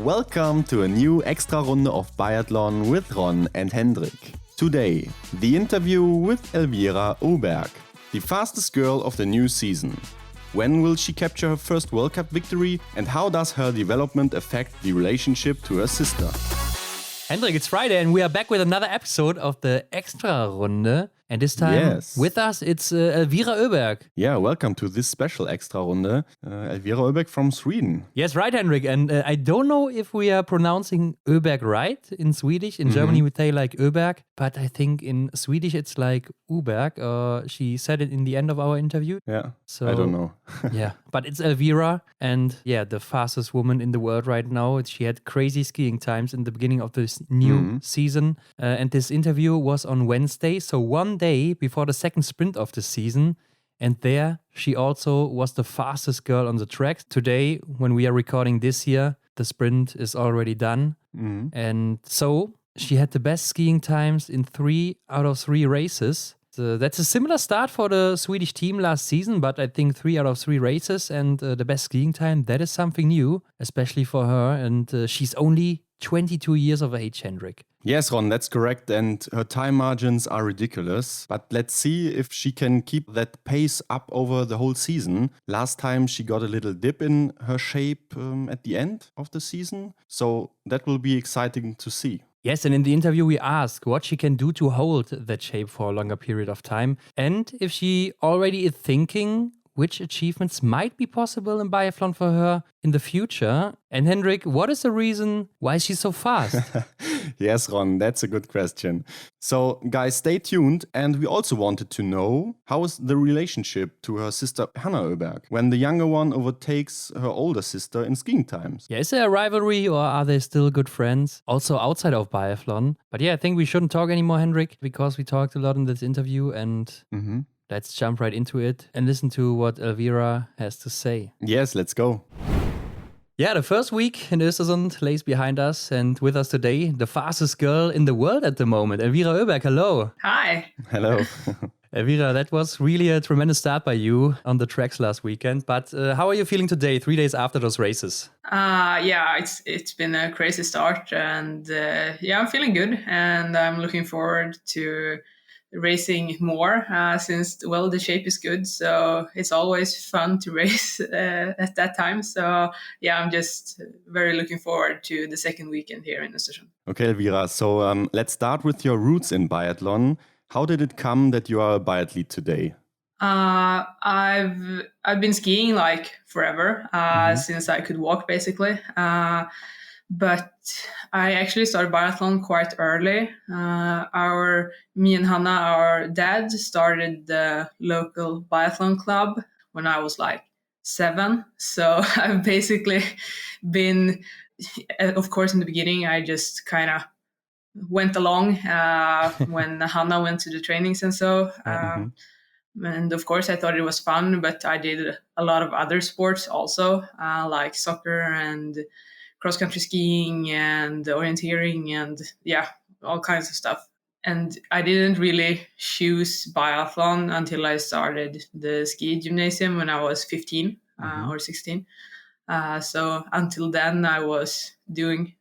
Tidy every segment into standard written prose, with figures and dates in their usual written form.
Welcome to a new Extrarunde of Biathlon with Ron and Hendrik. Today, the interview with Elvira Öberg, the fastest girl of the new season. When will she capture her first World Cup victory and how does her development affect the relationship to her sister? Hendrik, it's Friday and we are back with another episode of the Extrarunde. And this time with us, it's Elvira Öberg. Yeah, welcome to this special Extrarunde. Elvira Öberg from Sweden. Yes, right, Hendrik. And I don't know if we are pronouncing Öberg right in Swedish. In Germany, we say like Öberg. But I think in Swedish, it's like Öberg. She said it in the end of our interview. Yeah, so, I don't know. Yeah, but it's Elvira. And yeah, the fastest woman in the world right now. She had crazy skiing times in the beginning of this new season. And this interview was on Wednesday. So one day before the second sprint of the season, and there she also was the fastest girl on the track. Today, when we are recording this year, the sprint is already done. And so she had the best skiing times in 3 out of 3 races. So that's a similar start for the Swedish team last season, but I think 3 out of 3 races and the best skiing time, that is something new, especially for her. And she's only 22 years of age, Hendrik. Yes, Ron, that's correct. And her time margins are ridiculous. But let's see if she can keep that pace up over the whole season. Last time she got a little dip in her shape at the end of the season. So that will be exciting to see. Yes, and in the interview we ask what she can do to hold that shape for a longer period of time. And if she already is thinking which achievements might be possible in biathlon for her in the future. And Hendrik, what is the reason why she's so fast? Yes, Ron, that's a good question. So, guys, stay tuned. And we also wanted to know, how is the relationship to her sister Hanna Öberg when the younger one overtakes her older sister in skiing times? Yeah, is there a rivalry or are they still good friends? Also outside of biathlon. But yeah, I think we shouldn't talk anymore, Hendrik, because we talked a lot in this interview and... Let's jump right into it and listen to what Elvira has to say. Yes, let's go. Yeah, the first week in Östersund lays behind us, and with us today, the fastest girl in the world at the moment, Elvira Öberg. Hello. Hi. Hello. Elvira, that was really a tremendous start by you on the tracks last weekend. But how are you feeling today, 3 days after those races? Yeah, it's been a crazy start, and yeah, I'm feeling good, and I'm looking forward to racing more since the shape is good, so it's always fun to race at that time. So yeah, I'm just very looking forward to the second weekend here in Östersund. Okay, Elvira, so let's start with your roots in biathlon. How did it come that you are a biathlete today? I've been skiing like forever, since I could walk basically. But I actually started biathlon quite early. Me and Hanna, our dad, started the local biathlon club when I was like 7. So I've basically been, of course, in the beginning, I just kind of went along when Hanna went to the trainings and so. And of course, I thought it was fun, but I did a lot of other sports also, like soccer and cross-country skiing and orienteering and yeah, all kinds of stuff. And I didn't really choose biathlon until I started the ski gymnasium when I was 15 or 16. So until then, I was doing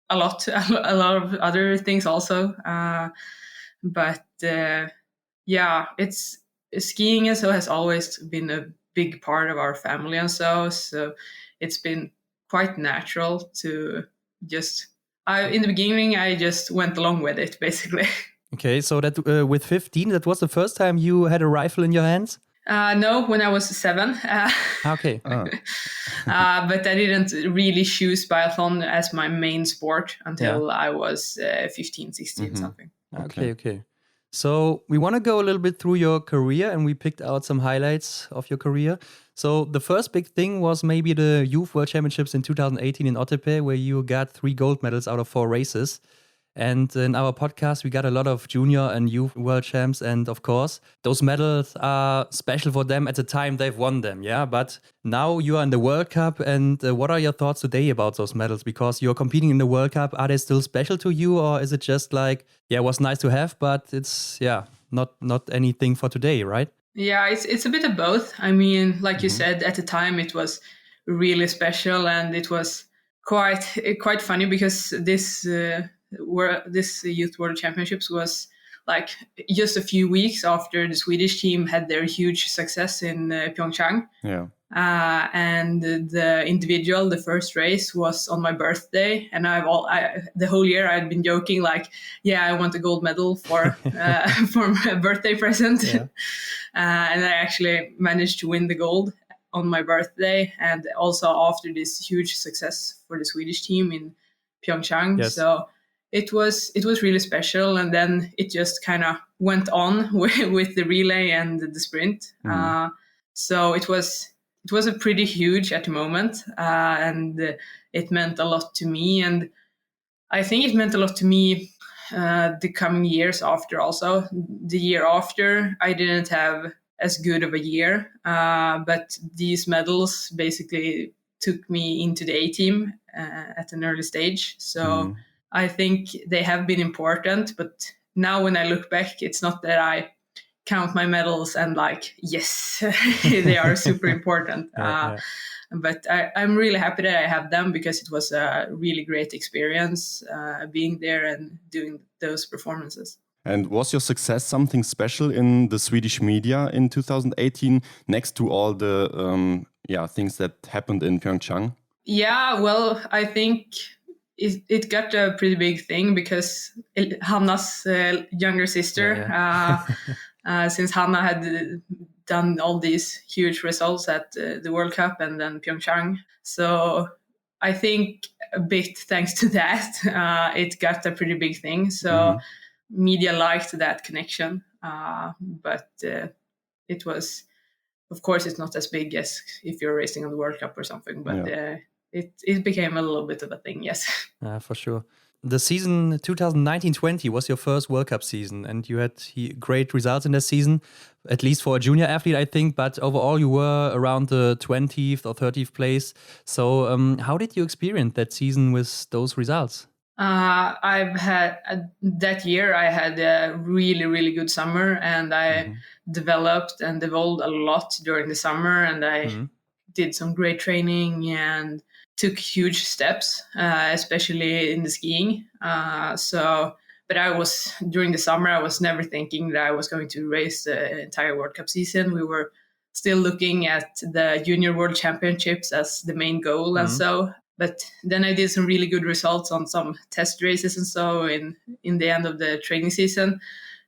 a lot of other things also. But yeah, it's skiing and so has always been a big part of our family and so it's been quite natural to just... in the beginning, I just went along with it, basically. Okay, so that with 15, that was the first time you had a rifle in your hands? No, when I was 7. Okay. But I didn't really choose biathlon as my main sport until I was 15, 16, something. Okay. So we want to go a little bit through your career and we picked out some highlights of your career. So the first big thing was maybe the Youth World Championships in 2018 in Ottepe, where you got 3 gold medals out of 4 races. And in our podcast, we got a lot of junior and youth world champs. And of course, those medals are special for them at the time they've won them. Yeah. But now you are in the World Cup. And what are your thoughts today about those medals? Because you're competing in the World Cup. Are they still special to you? Or is it just like, yeah, it was nice to have, but it's, yeah, not anything for today, right? Yeah, it's a bit of both. I mean, like you said, at the time it was really special and it was quite funny because this Youth World Championships was like just a few weeks after the Swedish team had their huge success in Pyeongchang. Yeah. And the individual, the first race was on my birthday, and the whole year I'd been joking like, yeah, I want a gold medal for for my birthday present. Yeah. And I actually managed to win the gold on my birthday, and also after this huge success for the Swedish team in Pyeongchang. Yes. So it was really special, and then it just kind of went on with the relay and the sprint. So it was a pretty huge at the moment, and it meant a lot to me, and I think it meant a lot to me the coming years after. Also, the year after, I didn't have as good of a year, but these medals basically took me into the A team at an early stage. So I think they have been important, but now when I look back, it's not that I count my medals and like, yes, they are super important. But I'm really happy that I have them, because it was a really great experience being there and doing those performances. And was your success something special in the Swedish media in 2018, next to all the things that happened in Pyeongchang? Yeah, well, I think it got a pretty big thing because Hanna's younger sister, since Hanna had done all these huge results at the World Cup and then Pyeongchang. So I think a bit thanks to that, it got a pretty big thing. So media liked that connection, but it was, of course, it's not as big as if you're racing on the World Cup or something, but it became a little bit of a thing, yes. For sure. The season 2019-20 was your first World Cup season, and you had great results in that season, at least for a junior athlete, I think. But overall, you were around the 20th or 30th place. So how did you experience that season with those results? I've had that year, I had a really, really good summer, and I developed and evolved a lot during the summer, and I did some great training and took huge steps, especially in the skiing. But during the summer, I was never thinking that I was going to race the entire World Cup season. We were still looking at the Junior World Championships as the main goal and so. But then I did some really good results on some test races and so in the end of the training season.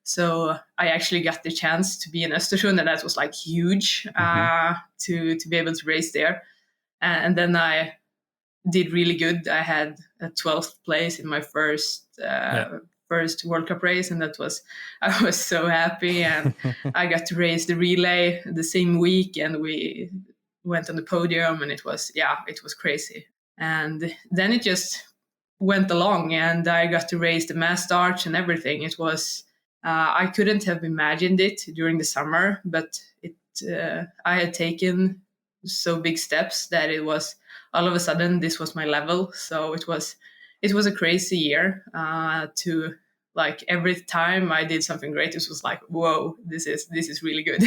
So I actually got the chance to be in Östersund, and that was like huge to be able to race there. And then I did really good. I had a 12th place in my first World Cup race, and I was so happy. And I got to race the relay the same week, and we went on the podium, and it was crazy. And then it just went along, and I got to race the mass starts and everything. It was I couldn't have imagined it during the summer, but I had taken so big steps that it was all of a sudden this was my level. So it was a crazy year to, like, every time I did something great, it was like, whoa, this is really good.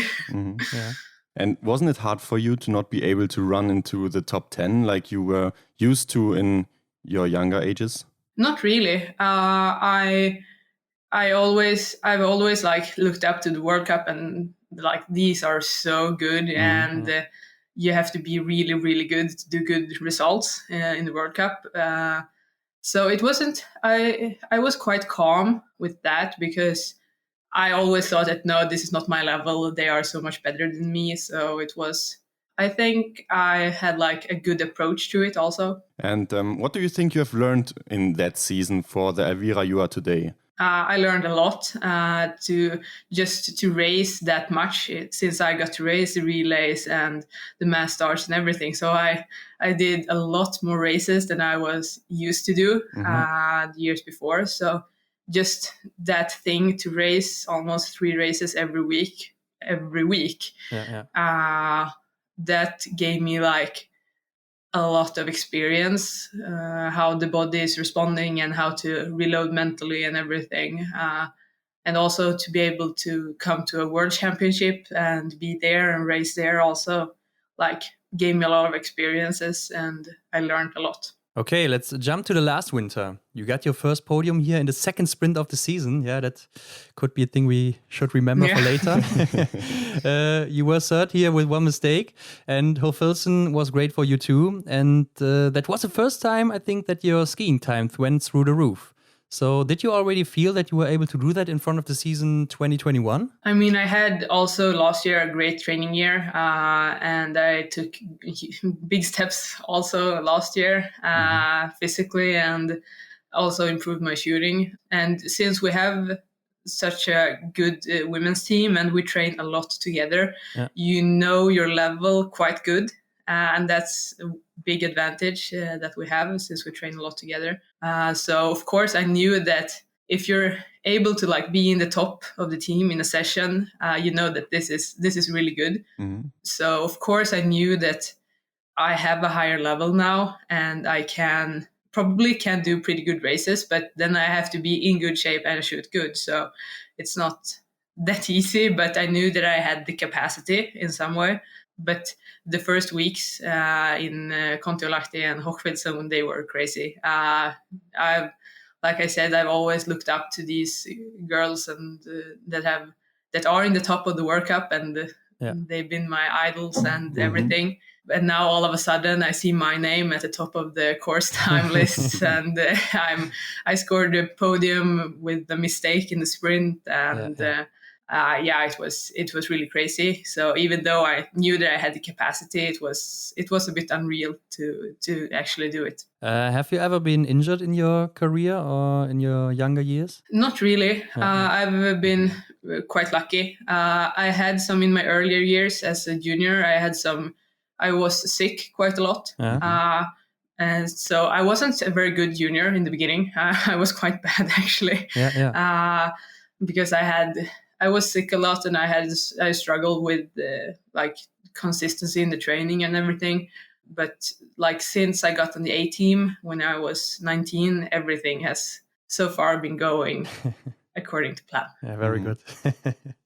Yeah. And wasn't it hard for you to not be able to run into the top 10 like you were used to in your younger ages? Not really. I've always like looked up to the World Cup, and like, these are so good, and you have to be really, really good to do good results in the World Cup. So it wasn't. I was quite calm with that, because I always thought that, no, this is not my level. They are so much better than me. So it was. I think I had like a good approach to it also. And what do you think you have learned in that season for the Elvira you are today? I learned a lot to race that much, since I got to race the relays and the mass starts and everything. So I did a lot more races than I was used to do the years before. So just that thing to race almost 3 races every week, that gave me like a lot of experience, how the body is responding and how to reload mentally and everything. And also to be able to come to a world championship and be there and race there also, like, gave me a lot of experiences, and I learned a lot. Okay, let's jump to the last winter. You got your first podium here in the second sprint of the season. Yeah, that could be a thing we should remember for later. You were third here with one mistake, and Hofilsen was great for you too. And that was the first time, I think, that your skiing time went through the roof. So did you already feel that you were able to do that in front of the season 2021? I mean, I had also last year a great training year, and I took big steps also last year physically, and also improved my shooting. And since we have such a good women's team and we train a lot together, you know your level quite good. And that's a big advantage that we have since we train a lot together. So of course I knew that if you're able to like be in the top of the team in a session, you know that this is really good. Mm-hmm. So of course I knew that I have a higher level now, and I probably can do pretty good races, but then I have to be in good shape and shoot good. So it's not that easy, but I knew that I had the capacity in some way. But the first weeks in Kontiolahti and Hochfilzen, they were crazy. Like I said, I've always looked up to these girls and that are in the top of the World Cup, and they've been my idols and everything. And now all of a sudden I see my name at the top of the course time list, and I scored a podium with the mistake in the sprint, and it was really crazy. So even though I knew that I had the capacity, it was a bit unreal to actually do it. Have you ever been injured in your career or in your younger years? Not really. I've been quite lucky. I had some in my earlier years as a junior. I was sick quite a lot. And so I wasn't a very good junior in the beginning. I was quite bad actually. Because I was sick a lot, and I struggled with like consistency in the training and everything. But like since I got on the A team when I was 19, everything has so far been going according to plan. Yeah, very good.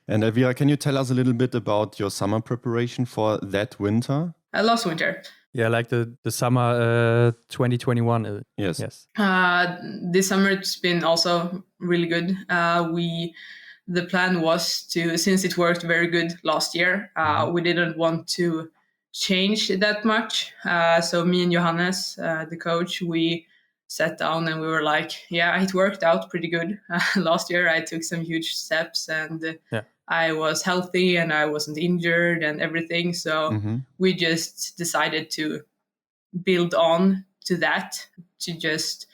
And Elvira, can you tell us a little bit about your summer preparation for that winter? Last winter. Yeah, like the summer 2021. Yes. This summer it's been also really good. The plan was to, since it worked very good last year, we didn't want to change that much. So me and Johannes, the coach, we sat down and we were like, yeah, it worked out pretty good. Last year I took some huge steps, and I was healthy and I wasn't injured and everything. So we just decided to build on to that, to just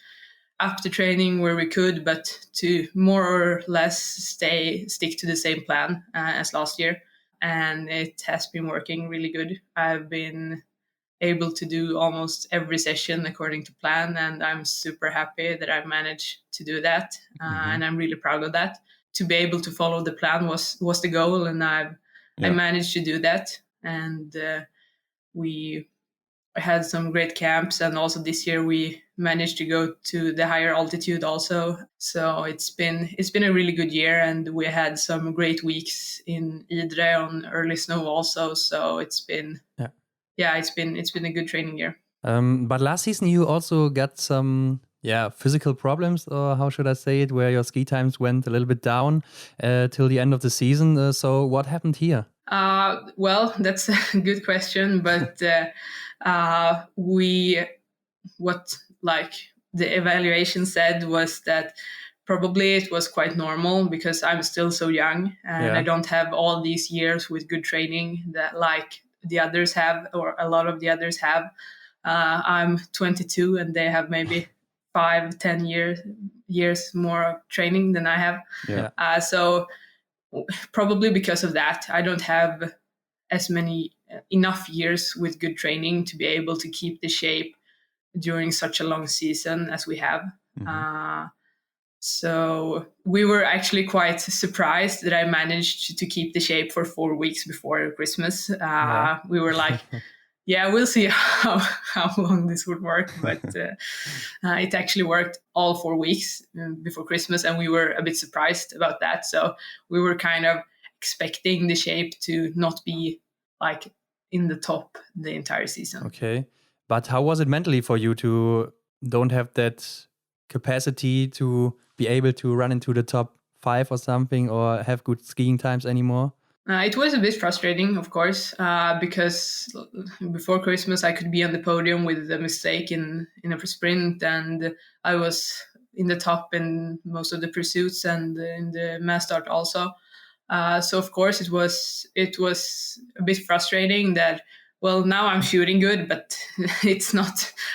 up the training where we could, but to more or less stick to the same plan as last year. And it has been working really good. I've been able to do almost every session according to plan, and I'm super happy that I've managed to do that. And I'm really proud of that. To be able to follow the plan was the goal, and I managed to do that. And we had some great camps, and also this year we managed to go to the higher altitude also. So it's been a really good year, and we had some great weeks in Idre on early snow also. So it's been it's been a good training year. But last season you also got some physical problems, or how should I say it, where your ski times went a little bit down till the end of the season. So what happened here? Well, that's a good question, but the evaluation said was that probably it was quite normal because I'm still so young and I don't have all these years with good training that like the others have, or a lot of the others have. I'm 22 and they have maybe 5-10 years more training than I have. So probably because of that, I don't have as many enough years with good training to be able to keep the shape during such a long season as we have. So we were actually quite surprised that I managed to keep the shape for 4 weeks before Christmas. We were like, we'll see how long this would work. But it actually worked all 4 weeks before Christmas, and we were a bit surprised about that. So we were kind of expecting the shape to not be like in the top the entire season. Okay. But how was it mentally for you to don't have that capacity to be able to run into the top 5 or something, or have good skiing times anymore? It was a bit frustrating, of course, because before Christmas I could be on the podium with a mistake in a sprint, and I was in the top in most of the pursuits and in the mass start also. So of course it was a bit frustrating that, well, now I'm shooting good, but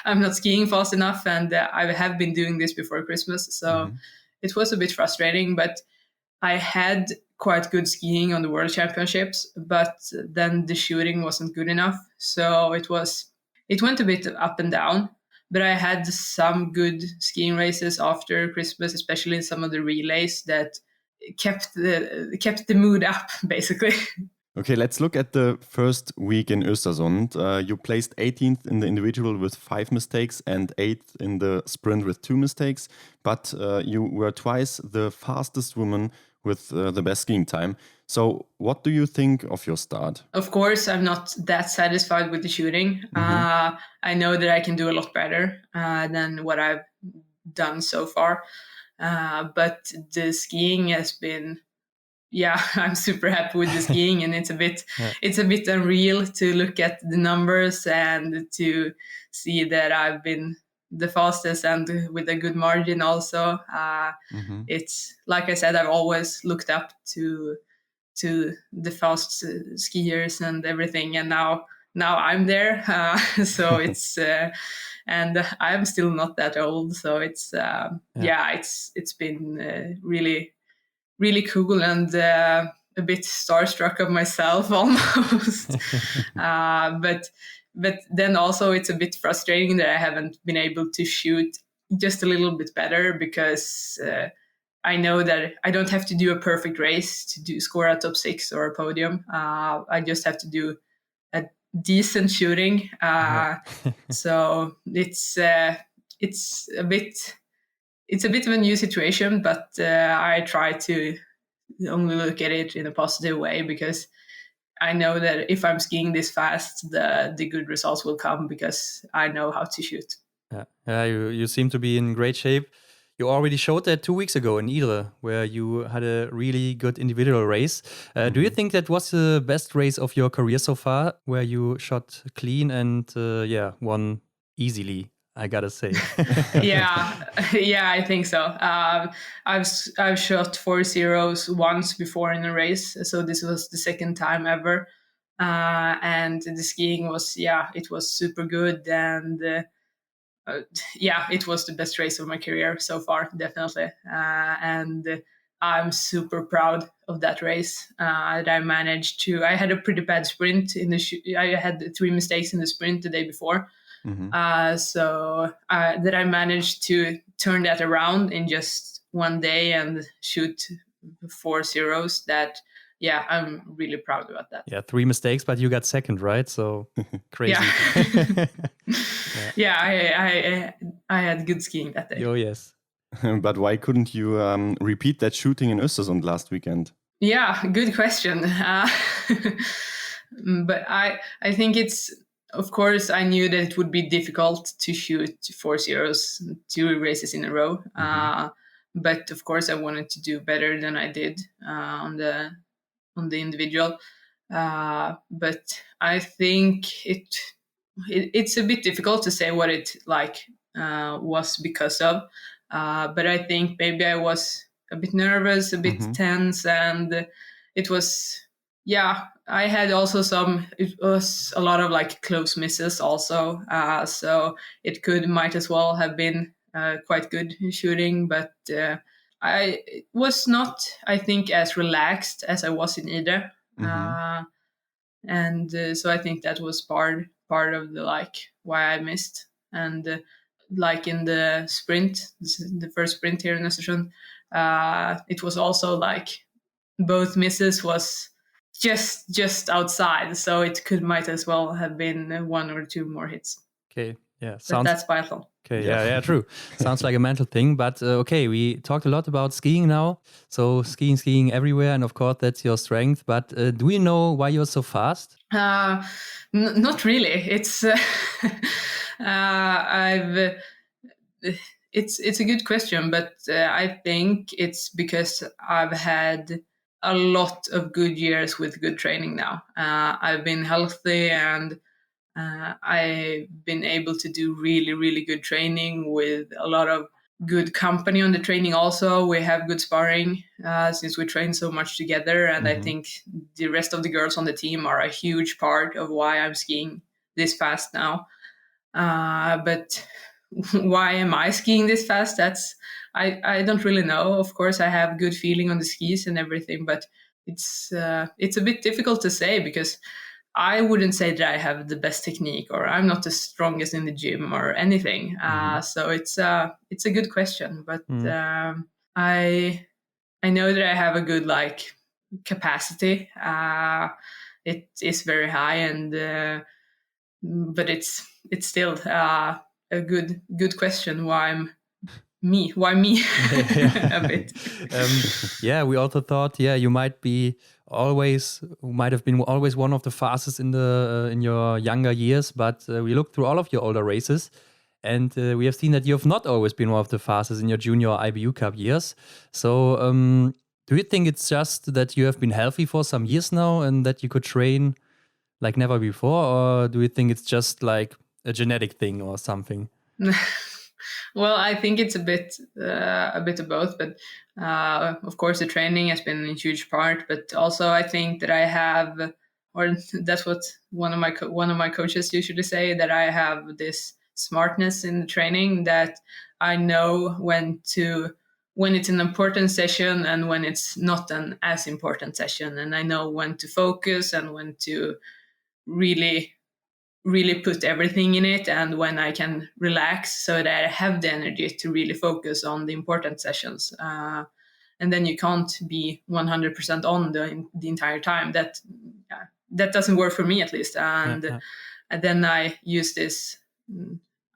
I'm not skiing fast enough, and I have been doing this before Christmas, so it was a bit frustrating. But I had quite good skiing on the World Championships, but then the shooting wasn't good enough, so it went a bit up and down. But I had some good skiing races after Christmas, especially in some of the relays that kept the mood up, basically. Okay, let's look at the first week in Östersund. You placed 18th in the individual with 5 mistakes and 8th in the sprint with 2 mistakes, but you were twice the fastest woman with the best skiing time. So what do you think of your start? Of course, I'm not that satisfied with the shooting. I know that I can do a lot better than what I've done so far. But the skiing has been, I'm super happy with the skiing, and it's a bit unreal to look at the numbers and to see that I've been the fastest and with a good margin also. It's like I said, I've always looked up to the fast skiers and everything, and now I'm there. So it's and I'm still not that old, so it's it's been really cool, and a bit starstruck of myself almost. But then also it's a bit frustrating that I haven't been able to shoot just a little bit better, because I know that I don't have to do a perfect race to score a top 6 or a podium. I just have to do a decent shooting. So it's a bit of a new situation, but I try to only look at it in a positive way, because I know that if I'm skiing this fast, the good results will come, because I know how to shoot. You seem to be in great shape. You already showed that 2 weeks ago in Idre, where you had a really good individual race. Do you think that was the best race of your career so far, where you shot clean and won easily, I gotta say? I think so. I've shot 4 zeros once before in a race, so this was the second time ever. And the skiing was it was super good, and it was the best race of my career so far, definitely. And I'm super proud of that race. That I managed to. I had a pretty bad sprint in the. I had 3 mistakes in the sprint the day before. So that I managed to turn that around in just one day and shoot 4 zeros. That I'm really proud about that. 3 mistakes, but you got second, right? So crazy. I had good skiing that day. Oh yes. But why couldn't you repeat that shooting in Östersund last weekend? Yeah, good question. But I think it's, of course, I knew that it would be difficult to shoot 4 zeros 2 races in a row. But of course, I wanted to do better than I did on the individual. But I think it's a bit difficult to say what it was because of. But I think maybe I was a bit nervous, a bit tense, and it was. I had also it was a lot of close misses also. So it might as well have been quite good shooting, but I was not, I think, as relaxed as I was in Idre. And so I think that was part of the why I missed. And in the sprint, the first sprint here in Östersund, it was also both misses was just outside, so it might as well have been 1 or 2 more hits. Okay, but that's biathlon. Okay, true. Sounds like a mental thing, but okay, we talked a lot about skiing now. So skiing everywhere, and of course that's your strength. But do you know why you're so fast? Not really. It's it's a good question, but I think it's because I've had a lot of good years with good training now. I've been healthy, and I've been able to do really, really good training with a lot of good company on the training. Also, we have good sparring since we train so much together, and I think the rest of the girls on the team are a huge part of why I'm skiing this fast now. But why am I skiing this fast? I don't really know. Of course, I have good feeling on the skis and everything, but it's a bit difficult to say, because I wouldn't say that I have the best technique, or I'm not the strongest in the gym or anything. So it's a good question, but I know that I have a good capacity. It is very high, and but it's still a good question. Why me? A bit. We also thought, you might have been always one of the fastest in your younger years, but we looked through all of your older races, and we have seen that you have not always been one of the fastest in your junior IBU Cup years. So do you think it's just that you have been healthy for some years now and that you could train like never before, or do you think it's just like a genetic thing or something? Well, I think it's a bit of both, but of course the training has been a huge part. But also I think that I have, or that's what one of my coaches usually say, that I have this smartness in the training, that I know when it's an important session and when it's not an as important session, and I know when to focus and when to really put everything in it, and when I can relax so that I have the energy to really focus on the important sessions. And then you can't be 100% on the entire time. That doesn't work for me, at least. And then I use this.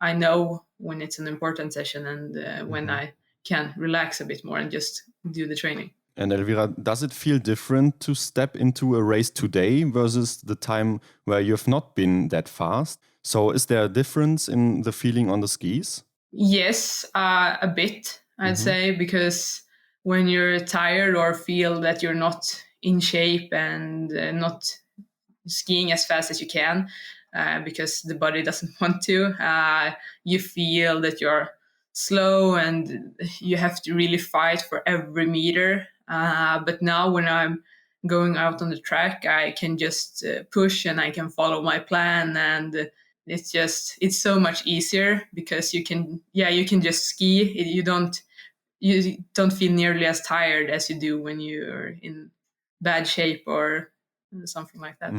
I know when it's an important session, and when I can relax a bit more and just do the training. And Elvira, does it feel different to step into a race today versus the time where you've not been that fast? So is there a difference in the feeling on the skis? Yes, a bit, I'd say, because when you're tired or feel that you're not in shape and not skiing as fast as you can, because the body doesn't want to, you feel that you're slow and you have to really fight for every meter. But now when I'm going out on the track, I can just push and I can follow my plan, and it's so much easier, because you can just ski. You don't feel nearly as tired as you do when you're in bad shape or something like that.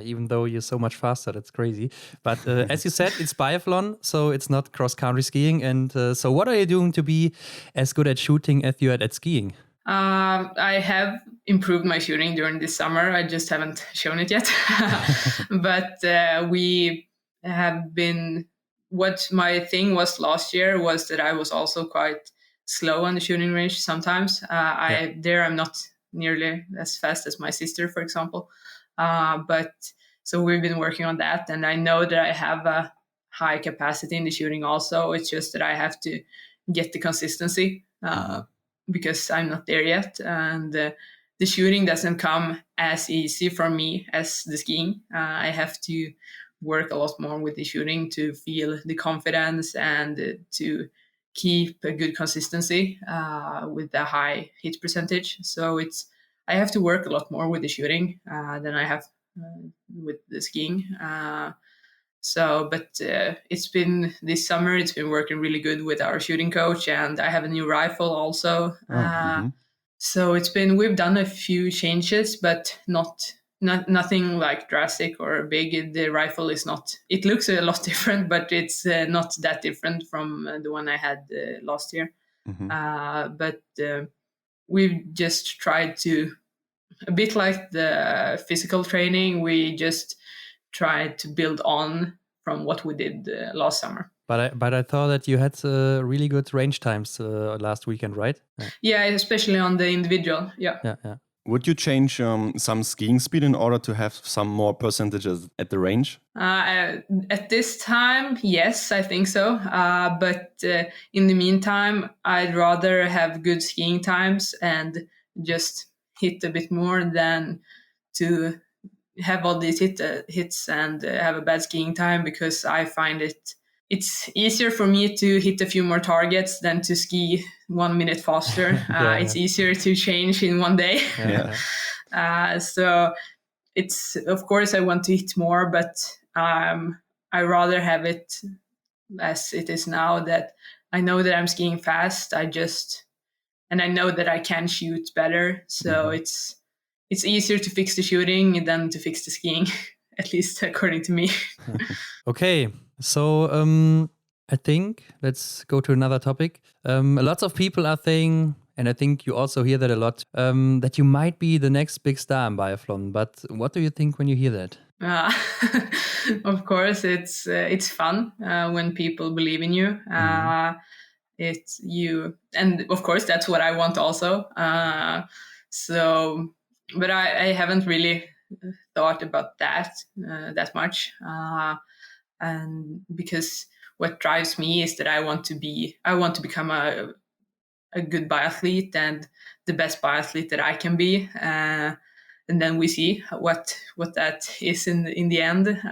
Even though you're so much faster, that's crazy. But as you said, it's biathlon, so it's not cross-country skiing. And so what are you doing to be as good at shooting as you are at skiing? I have improved my shooting during this summer. I just haven't shown it yet. But we have been... What my thing was last year was that I was also quite slow on the shooting range sometimes. I'm not nearly as fast as my sister, for example. But so we've been working on that, and I know that I have a high capacity in the shooting also. It's just that I have to get the consistency, because I'm not there yet, and the shooting doesn't come as easy for me as the skiing. I have to work a lot more with the shooting to feel the confidence and to keep a good consistency with a high hit percentage. So I have to work a lot more with the shooting than I have with the skiing. But it's been this summer, it's been working really good with our shooting coach, and I have a new rifle also. So we've done a few changes, but nothing like drastic or big. The rifle is it looks a lot different, but it's not that different from the one I had last year. But we've just tried to, a bit like the physical training, we just tried to build on from what we did last summer. But I thought that you had really good range times last weekend, right? Yeah, especially on the individual. Yeah. Would you change some skiing speed in order to have some more percentages at the range? At this time, yes, I think so. But in the meantime, I'd rather have good skiing times and just hit a bit more than to have all these hits and have a bad skiing time, because I find it's easier for me to hit a few more targets than to ski 1 minute faster. It's easier to change in one day. So it's, of course, I want to hit more, but I rather have it as it is now, that I know that I'm skiing fast. And I know that I can shoot better. So it's easier to fix the shooting than to fix the skiing, at least according to me. Okay, so I think let's go to another topic. Lots of people are saying, and I think you also hear that a lot, that you might be the next big star in biathlon. But what do you think when you hear that? Of course, it's fun when people believe in you. It's you, and of course that's what I want also. But I haven't really thought about that much, and because what drives me is that I want to become a good biathlete and the best biathlete that I can be. And then we see what that is in the end.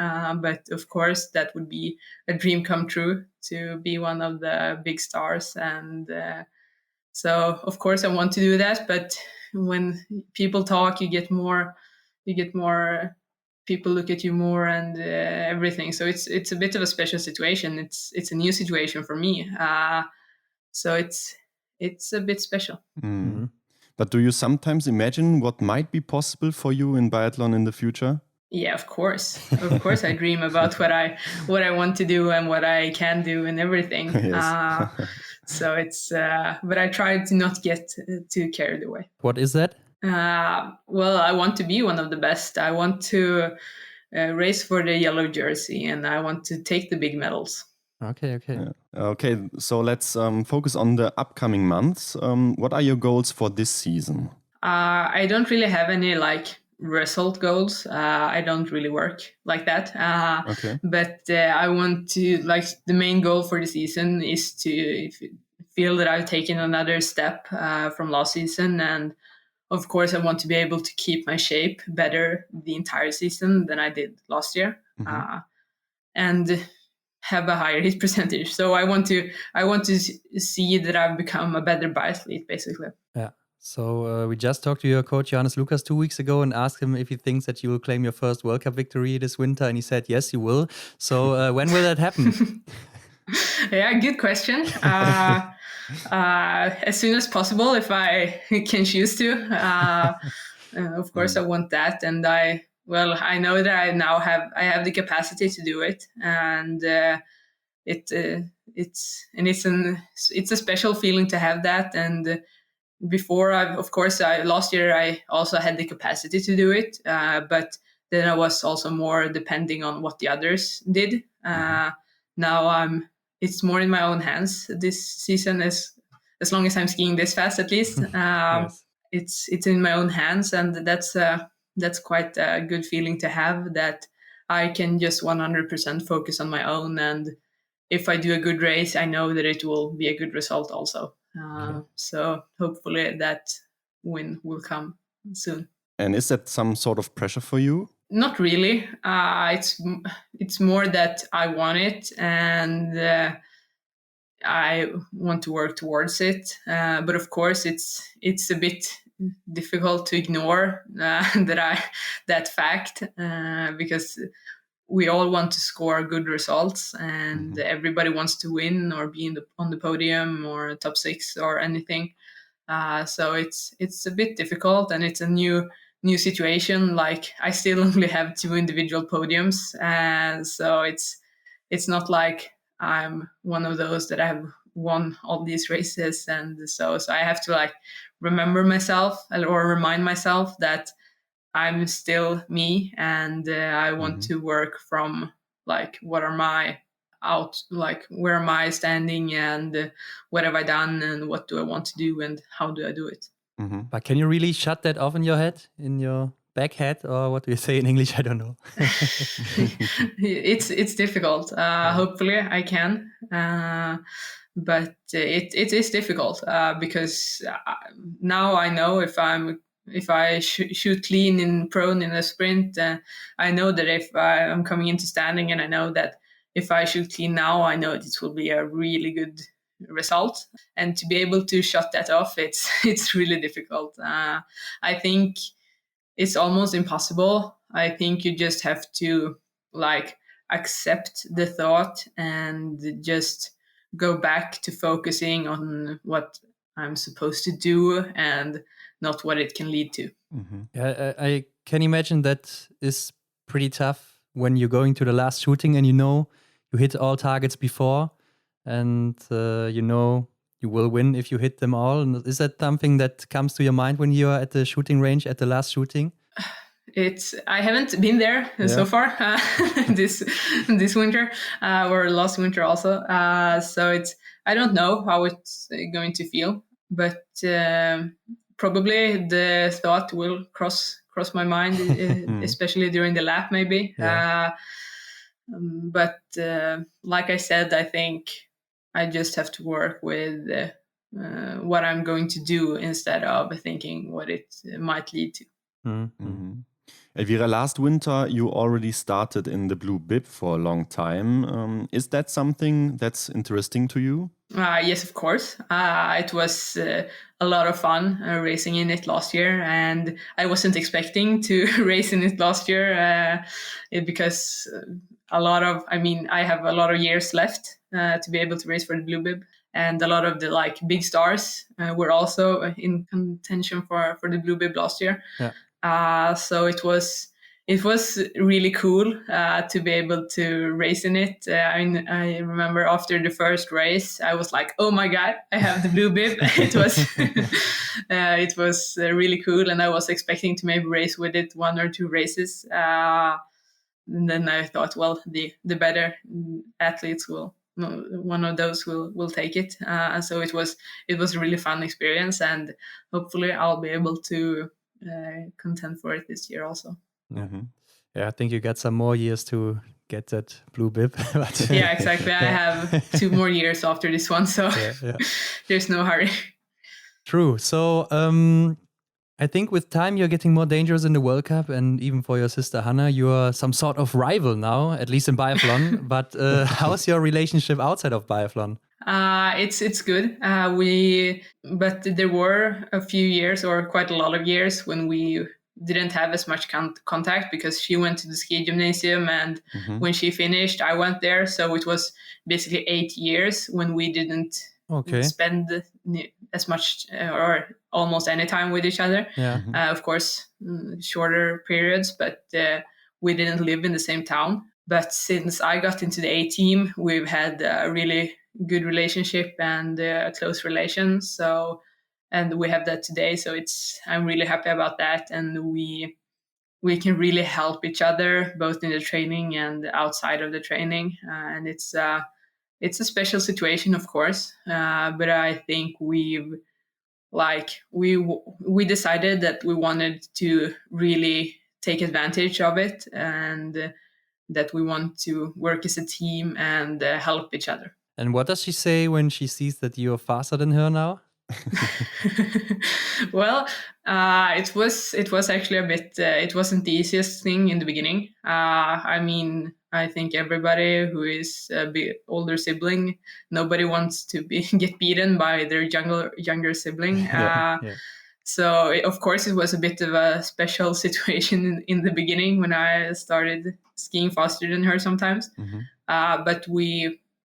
But of course, that would be a dream come true, to be one of the big stars. And so, of course, I want to do that. But when people talk, you get more. People look at you more, and everything. So it's a bit of a special situation. It's a new situation for me. So it's a bit special. Mm. But do you sometimes imagine what might be possible for you in biathlon in the future? Yeah, of course. Of course, I dream about what I want to do and what I can do and everything. So it's, but I try to not get too carried away. What is that? Well, I want to be one of the best. I want to race for the yellow jersey, and I want to take the big medals. Okay. Yeah. Okay, so let's focus on the upcoming months. What are your goals for this season? I don't really have any result goals. I don't really work like that. But I want to, the main goal for the season is to feel that I've taken another step from last season. And of course, I want to be able to keep my shape better the entire season than I did last year. And have a higher hit percentage. So I want to see that I've become a better biathlete, basically. Yeah. So we just talked to your coach Johannes Lucas 2 weeks ago and asked him if he thinks that you will claim your first World Cup victory this winter, and he said yes, you will. So when will that happen? Yeah, good question. As soon as possible, if I can choose to. Of course, I want that, and I know that I now have the capacity to do it, and it's a special feeling to have that. And before, last year I also had the capacity to do it, but then I was also more depending on what the others did. Now it's more in my own hands this season, as long as I'm skiing this fast, at least. Yes. It's in my own hands, and that's quite a good feeling to have, that I can just 100% focus on my own, and if I do a good race, I know that it will be a good result also. So hopefully that win will come soon. And is that some sort of pressure for you? Not really. It's more that I want it, and I want to work towards it. But of course, it's a bit difficult to ignore that fact, because we all want to score good results, and everybody wants to win or be on the podium or top 6 or anything. So it's a bit difficult, and it's a new situation. I still only have 2 individual podiums, and so it's not like I'm one of those that have won all these races, and so I have to remember myself, or remind myself that I'm still me, and I want to work from where am I standing, and what have I done, and what do I want to do, and how do I do it. But can you really shut that off in your head, in your back head, or what do you say in English? I don't know. It's difficult. Hopefully I can. But it is difficult because now I know if I shoot clean in prone in a sprint, I know that if I'm coming into standing, and I know that if I shoot clean now, I know it will be a really good result. And to be able to shut that off, it's really difficult. I think it's almost impossible. I think you just have to accept the thought and just go back to focusing on what I'm supposed to do and not what it can lead to. Yeah, I can imagine that is pretty tough when you're going to the last shooting and you hit all targets before, and you will win if you hit them all. And is that something that comes to your mind when you're at the shooting range at the last shooting? I haven't been there so far this winter or last winter also. So I don't know how it's going to feel, but probably the thought will cross my mind, especially during the lap, maybe. Yeah. But like I said, I think I just have to work with what I'm going to do instead of thinking what it might lead to. Elvira, last winter you already started in the blue bib for a long time. Is that something that's interesting to you? Yes, of course. It was a lot of fun racing in it last year, and I wasn't expecting to race in it last year because I have a lot of years left to be able to race for the blue bib, and a lot of the big stars were also in contention for the blue bib last year. Yeah. So it was really cool to be able to race in it. I remember after the first race, I was like, "Oh my god, I have the blue bib!" It was really cool, and I was expecting to maybe race with it 1 or 2 races. And then I thought, well, the better athletes one of those will take it. So it was a really fun experience, and hopefully I'll be able to contend for it this year also. Yeah, I think you got some more years to get that blue bib. Yeah, exactly. I have 2 more years after this one, so there's no hurry. True. So I think with time you're getting more dangerous in the World Cup, and even for your sister Hanna, you're some sort of rival now, at least in biathlon. But how's your relationship outside of biathlon? It's good. But there were a few years, or quite a lot of years, when we didn't have as much contact because she went to the ski gymnasium, and when she finished, I went there. So it was basically 8 years when we didn't spend as much or almost any time with each other. Yeah. Of course, shorter periods, but we didn't live in the same town. But since I got into the A team, we've had a really good relationship and a close relation. So, and we have that today. So I'm really happy about that. And we can really help each other, both in the training and outside of the training. And it's a special situation, of course. But I think we decided that we wanted to really take advantage of it, and that we want to work as a team and help each other. And what does she say when she sees that you're faster than her now? Well, it was actually a bit. It wasn't the easiest thing in the beginning. I think everybody who is a bit older sibling, nobody wants to get beaten by their younger sibling. So of course it was a bit of a special situation in the beginning when I started skiing faster than her sometimes. But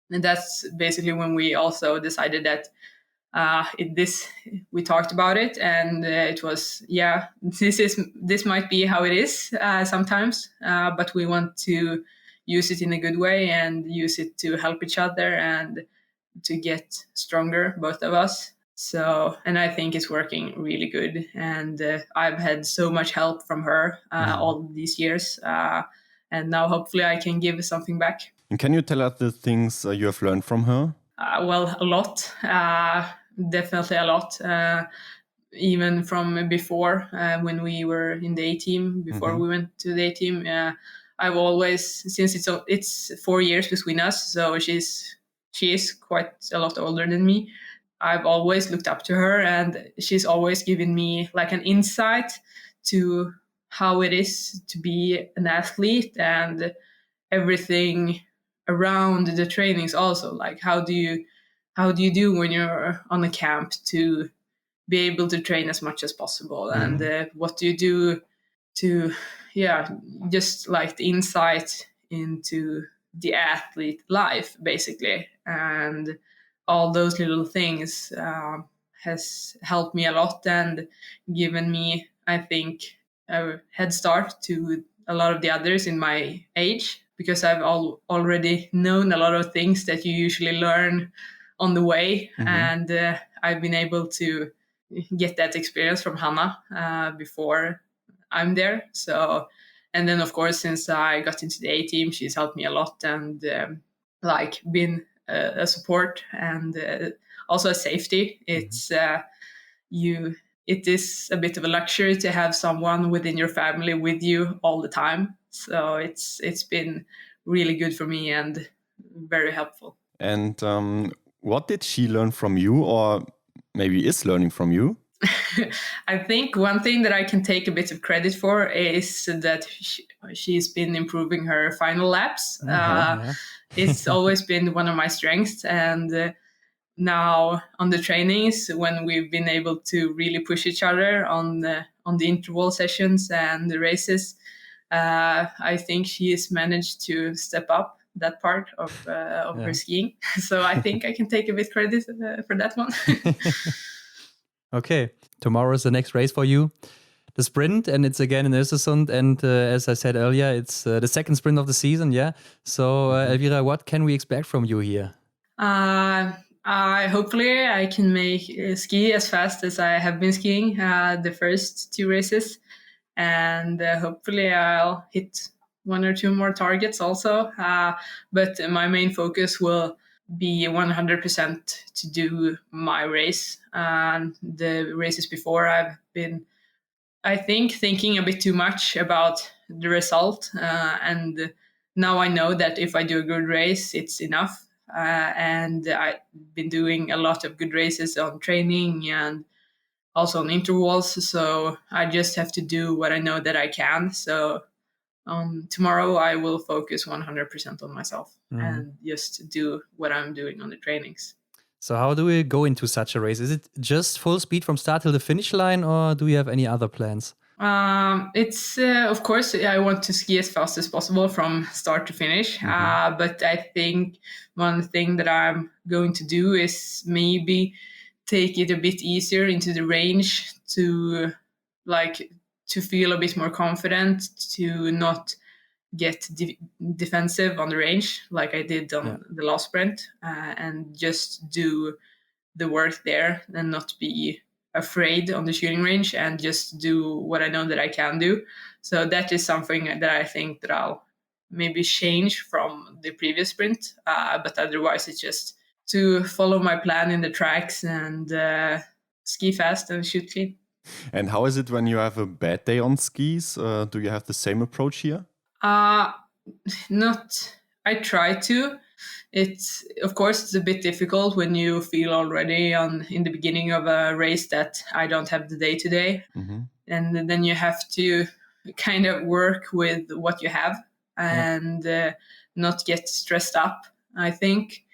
that's basically when we also decided that we talked about it, and it was, this might be how it is sometimes, but we want to use it in a good way and use it to help each other and to get stronger, both of us. So, and I think it's working really good, and I've had so much help from her all these years, and now hopefully I can give something back. And can you tell us the things you have learned from her? Well, a lot. Definitely a lot. even from before when we were in the A team, before we went to the A team. I've always, since it's 4 years between us, so she is quite a lot older than me. I've always looked up to her, and she's always given me like an insight to how it is to be an athlete and everything around the trainings also. Like how do you do when you're on a camp to be able to train as much as possible, and what do you do to just like the insight into the athlete life basically, and all those little things has helped me a lot and given me, I think, a head start to a lot of the others in my age, because I've already known a lot of things that you usually learn on the way, and I've been able to get that experience from Hanna before I'm there. So, and then of course, since I got into the A team, she's helped me a lot and like been a support and also a safety. It's it is a bit of a luxury to have someone within your family with you all the time. So it's been really good for me and very helpful. And what did she learn from you, or maybe is learning from you? I think one thing that I can take a bit of credit for is that she's been improving her final laps. It's always been one of my strengths, and now on the trainings, when we've been able to really push each other on the interval sessions and the races, I think she has managed to step up that part of her skiing. So I think I can take a bit credit for that one. Okay, tomorrow is the next race for you, the sprint, and it's again in Östersund. And as I said earlier, it's the second sprint of the season. Yeah. So Elvira, what can we expect from you here? Hopefully I can make ski as fast as I have been skiing the first 2 races, and hopefully I'll hit 1 or 2 more targets also. But my main focus will be 100% to do my race. The races before, I've been, I think, thinking a bit too much about the result, and now I know that if I do a good race, it's enough. And I've been doing a lot of good races on training and also on intervals, so I just have to do what I know that I can. So tomorrow I will focus 100% on myself and just do what I'm doing on the trainings. So how do we go into such a race? Is it just full speed from start till the finish line, or do you have any other plans? It's of course I want to ski as fast as possible from start to finish, but I think one thing that I'm going to do is maybe take it a bit easier into the range to feel a bit more confident, to not get defensive on the range like I did on the last sprint, and just do the work there and not be afraid on the shooting range and just do what I know that I can do. So that is something that I think that I'll maybe change from the previous sprint, but otherwise it's just to follow my plan in the tracks and ski fast and shoot clean. And how is it when you have a bad day on skis? Do you have the same approach here? Not. I try to. It's of course it's a bit difficult when you feel already in the beginning of a race that I don't have the day today, and then you have to kind of work with what you have and not get stressed up, I think,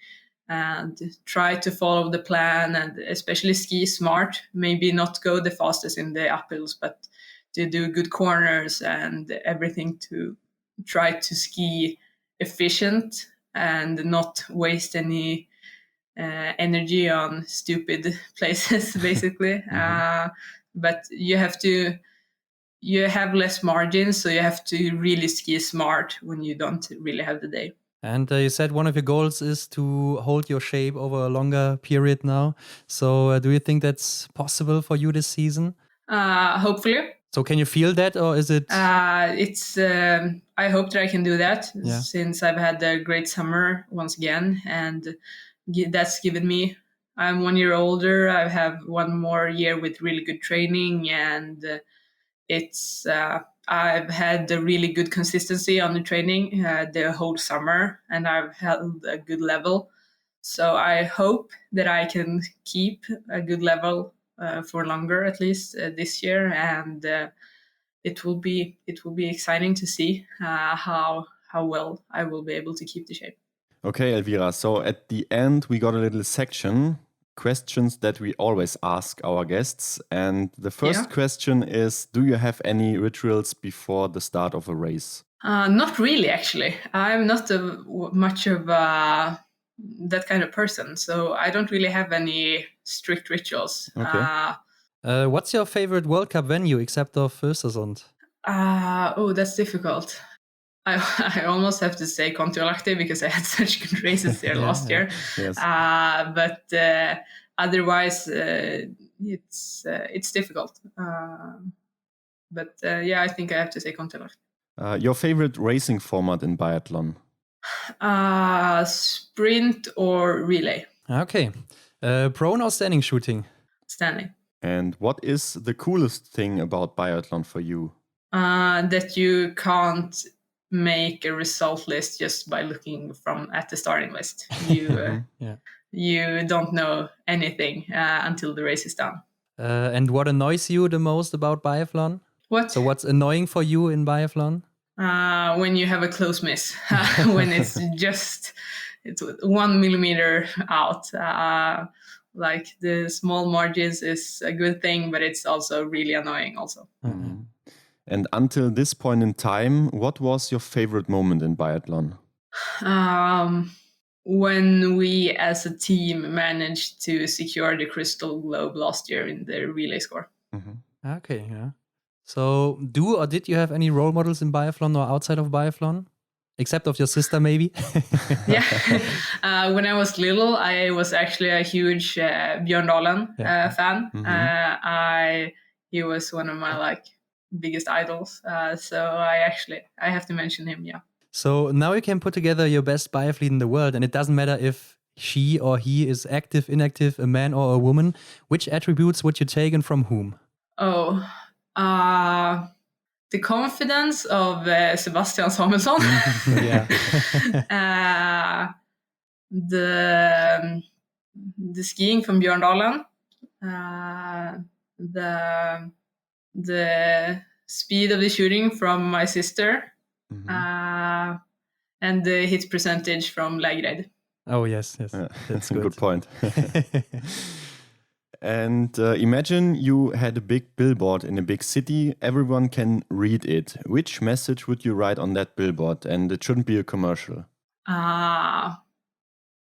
and try to follow the plan and especially ski smart. Maybe not go the fastest in the uphills, but to do good corners and everything, to try to ski efficient and not waste any energy on stupid places, basically. But you have less margins, so you have to really ski smart when you don't really have the day. And you said one of your goals is to hold your shape over a longer period now. So do you think that's possible for you this season? Hopefully. So can you feel that, or is it? I hope that I can do that, since I've had a great summer once again, and that's given me I'm 1 year older. I have one more year with really good training, and I've had a really good consistency on the training the whole summer, and I've held a good level. So I hope that I can keep a good level for longer, at least this year, and it will be exciting to see how well I will be able to keep the shape. Okay, Elvira. So at the end, we got a little section, questions that we always ask our guests. And the first question is, do you have any rituals before the start of a race? Not really, actually. I'm not much of that kind of person. So I don't really have any strict rituals. Okay. What's your favorite World Cup venue except of Östersund? That's difficult. I almost have to say Kontiolahti because I had such good races there last year. Yes. But otherwise, it's difficult. I think I have to say Kontiolahti. Your favorite racing format in biathlon? Sprint or relay. Okay. Prone or standing shooting? Standing. And what is the coolest thing about biathlon for you? That you can't make a result list just by looking at the starting list. You don't know anything until the race is done. And what annoys you the most about biathlon? What? So what's annoying for you in biathlon? When you have a close miss, when it's 1 millimeter out. Like the small margins is a good thing, but it's also really annoying also. Mm-hmm. And until this point in time, what was your favorite moment in biathlon? When we as a team managed to secure the Crystal Globe last year in the relay score. Mm-hmm. Okay, yeah. So do or did you have any role models in biathlon or outside of biathlon? Except of your sister, maybe? Yeah. When I was little, I was actually a huge Björn Dahlen fan. Mm-hmm. He was one of my biggest idols. So I have to mention him, yeah. So now you can put together your best biathlete in the world, and it doesn't matter if she or he is active, inactive, a man or a woman. Which attributes would you take and from whom? The confidence of Sebastian Samuelsson. The skiing from Björn Dahlen. The speed of the shooting from my sister. Mm-hmm. And the hit percentage from Lägred. Oh, yes. That's good. Good point. And imagine you had a big billboard in a big city. Everyone can read it. Which message would you write on that billboard? And it shouldn't be a commercial.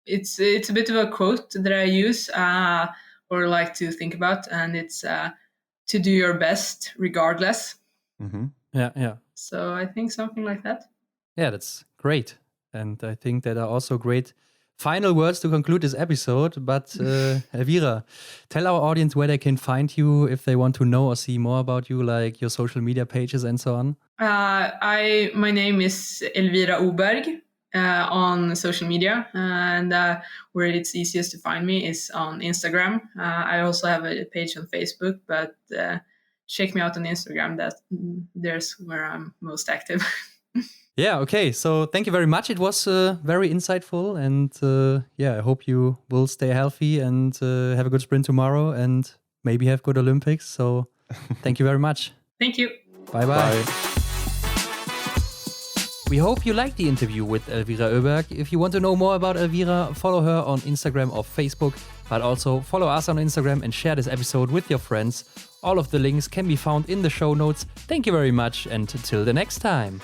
It's a bit of a quote that I use or like to think about. And it's to do your best regardless. Mm-hmm. Yeah. So I think something like that. Yeah, that's great. And I think that are also great final words to conclude this episode. But Elvira, tell our audience where they can find you if they want to know or see more about you, like your social media pages and so on. My name is Elvira Öberg on social media, and where it's easiest to find me is on Instagram. I also have a page on Facebook, but check me out on Instagram. There's where I'm most active. Yeah, okay. So thank you very much. It was very insightful. And I hope you will stay healthy and have a good sprint tomorrow and maybe have good Olympics. So thank you very much. Thank you. Bye-bye. Bye. We hope you liked the interview with Elvira Öberg. If you want to know more about Elvira, follow her on Instagram or Facebook, but also follow us on Instagram and share this episode with your friends. All of the links can be found in the show notes. Thank you very much, and till the next time.